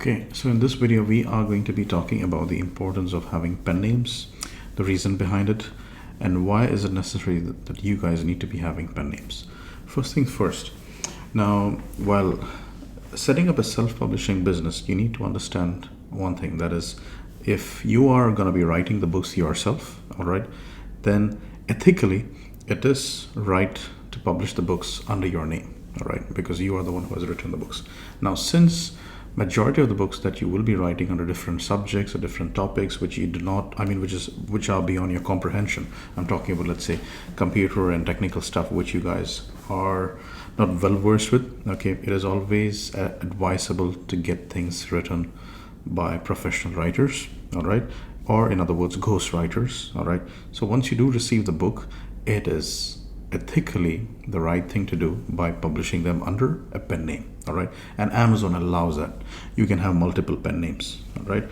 Okay, so in this video, we are going to be talking about the importance of having pen names, the reason behind it, and why is it necessary that you guys need to be having pen names. First things first. Now, while setting up a self-publishing business, you need to understand one thing. That is, if you are going to be writing the books yourself, all right, then ethically, it is right to publish the books under your name, all right, because you are the one who has written the books. Now, since majority of the books that you will be writing under different subjects or different topics which you do not, which are beyond your comprehension, I'm talking about, let's say, computer and technical stuff which you guys are not well versed with. Okay, it is always advisable to get things written by professional writers, all right, or in other words, ghost writers, all right. So once you do receive the book, it is ethically the right thing to do by publishing them under a pen name, all right. And Amazon allows that. You can have multiple pen names, all right.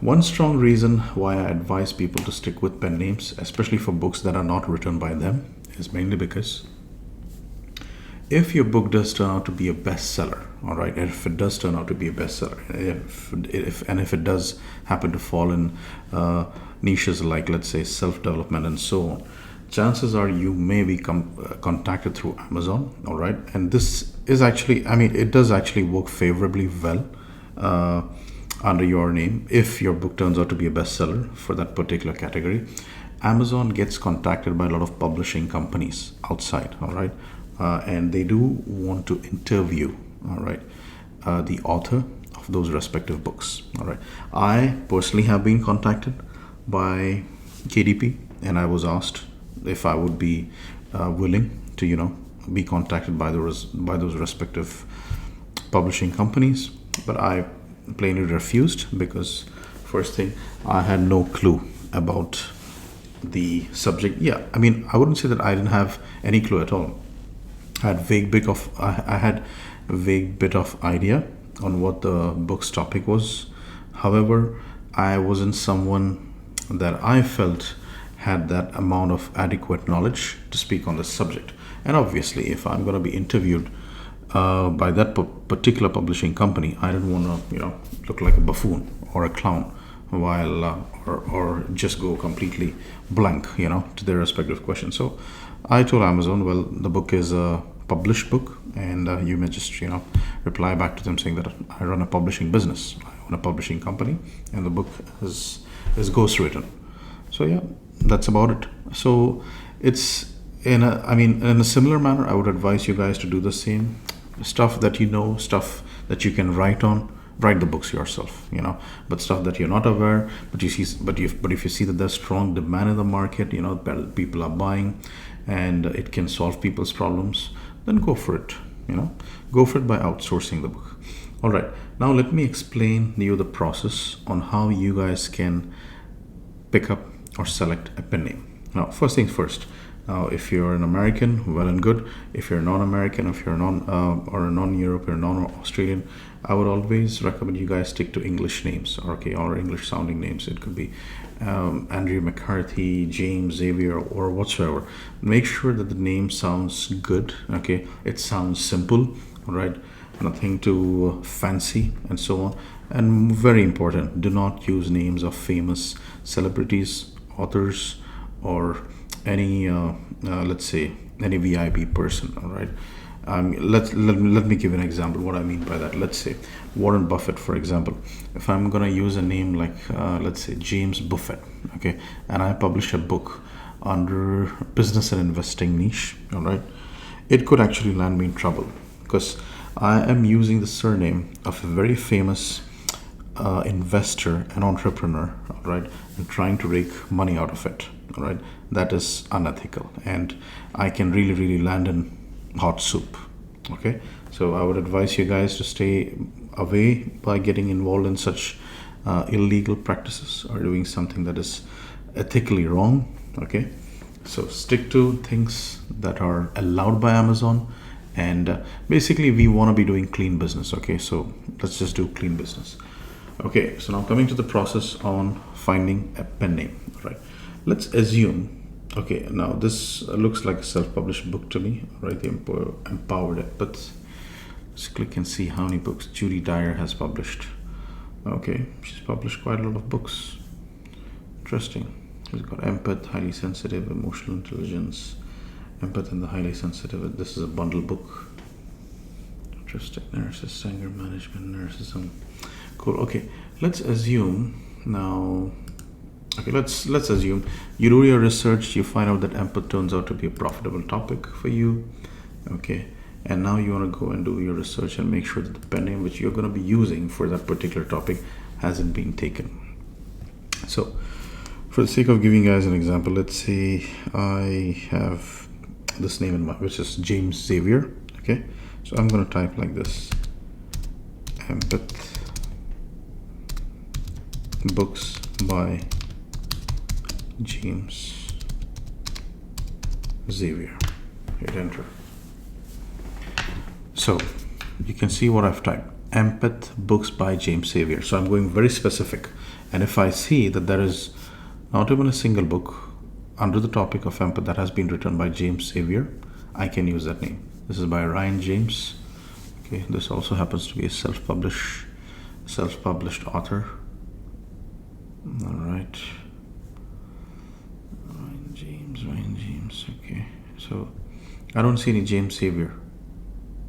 One strong reason why I advise people to stick with pen names, especially for books that are not written by them, is mainly because if your book does turn out to be a bestseller, all right, if it does turn out to be a bestseller, if it does happen to fall in niches like, let's say, self-development and so on, chances are you may be contacted through Amazon, all right. And this is actually, it does actually work favorably well under your name. If your book turns out to be a bestseller for that particular category, Amazon gets contacted by a lot of publishing companies outside, all right. And they do want to interview, all right, the author of those respective books, all right. I personally have been contacted by KDP, and I was asked if I would be willing to, be contacted by those respective publishing companies. But I plainly refused because, first thing, I had no clue about the subject. Yeah, I wouldn't say that I didn't have any clue at all. I had a vague bit of idea on what the book's topic was. However, I wasn't someone that I felt had that amount of adequate knowledge to speak on this subject. And obviously, if I'm going to be interviewed by that particular publishing company, I didn't want to, look like a buffoon or a clown while or just go completely blank, to their respective questions. So I told Amazon, well, the book is a published book, and you may just, reply back to them saying that I run a publishing business, I own a publishing company, and the book is ghostwritten. So yeah, that's about it. So it's in a similar manner, I would advise you guys to do the same stuff that stuff that you can write the books yourself, but stuff that you're not aware, but if you see that there's strong demand in the market, people are buying, and it can solve people's problems, then go for it. Go for it by outsourcing the book. All right, now let me explain you the process on how you guys can pick up or select a pen name. Now, first things first. Now, if you're an American, well and good. If you're non-American, if you're or a non-Europe or non-Australian, I would always recommend you guys stick to English names, okay, or English-sounding names. It could be Andrew McCarthy, James, Xavier, or whatsoever. Make sure that the name sounds good, okay. It sounds simple, all right. Nothing too fancy and so on. And very important, do not use names of famous celebrities, authors, or any let's say any VIP person, all right. Let me give an example what I mean by that. Let's say Warren Buffett, for example. If I'm gonna use a name like let's say James Buffett, okay, and I publish a book under business and investing niche, all right, it could actually land me in trouble because I am using the surname of a very famous investor and entrepreneur, all right, and trying to rake money out of it, all right. That is unethical, and I can really land in hot soup, okay. So I would advise you guys to stay away by getting involved in such illegal practices or doing something that is ethically wrong, okay. So stick to things that are allowed by Amazon, and basically we want to be doing clean business, okay. So let's just do clean business. Okay, so now coming to the process on finding a pen name, right? Let's assume, okay, now this looks like a self-published book to me, right? The Empowered Empaths. Let's click and see how many books Judy Dyer has published. Okay, she's published quite a lot of books. Interesting. She's got Empath, Highly Sensitive, Emotional Intelligence, Empath and the Highly Sensitive. This is a bundle book. Interesting. Narcissist, anger management, narcissism. Cool. Okay, let's assume now. Okay, let's assume you do your research, you find out that empath turns out to be a profitable topic for you. Okay, and now you want to go and do your research and make sure that the pen name which you're going to be using for that particular topic hasn't been taken. So for the sake of giving you guys an example, let's say I have this name in mind, which is James Xavier. Okay, so I'm going to type like this: Empath books by James Xavier. Hit enter. So you can see what I've typed: Empath books by James Xavier. So I'm going very specific, and if I see that there is not even a single book under the topic of empath that has been written by James Xavier, I can use that name. This is by Ryan James. Okay, this also happens to be a self-published author. All right, Ryan James. Okay, so I don't see any James Xavier.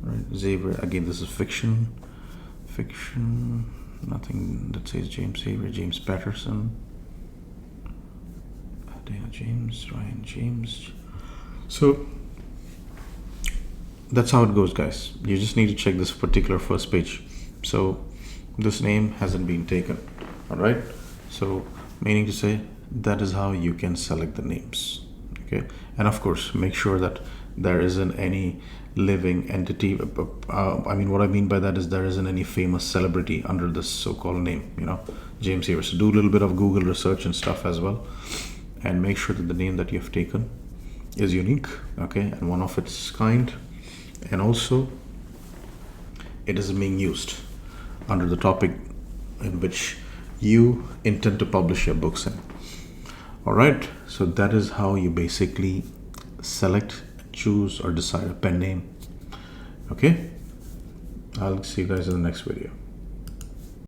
Right, Xavier, again, this is fiction, nothing that says James Xavier. James Patterson, Dana James, Ryan James. So that's how it goes, guys. You just need to check this particular first page. So this name hasn't been taken. All right, so meaning to say that is how you can select the names. Okay, and of course make sure that there isn't any living entity. I mean, what I mean by that is there isn't any famous celebrity under this so-called name, James Xavier. So do a little bit of Google research and stuff as well, and make sure that the name that you've taken is unique, okay, and one of its kind, and also it is being used under the topic in which you intend to publish your books in. All right, so that is how you basically select, choose, or decide a pen name. Okay, I'll see you guys in the next video.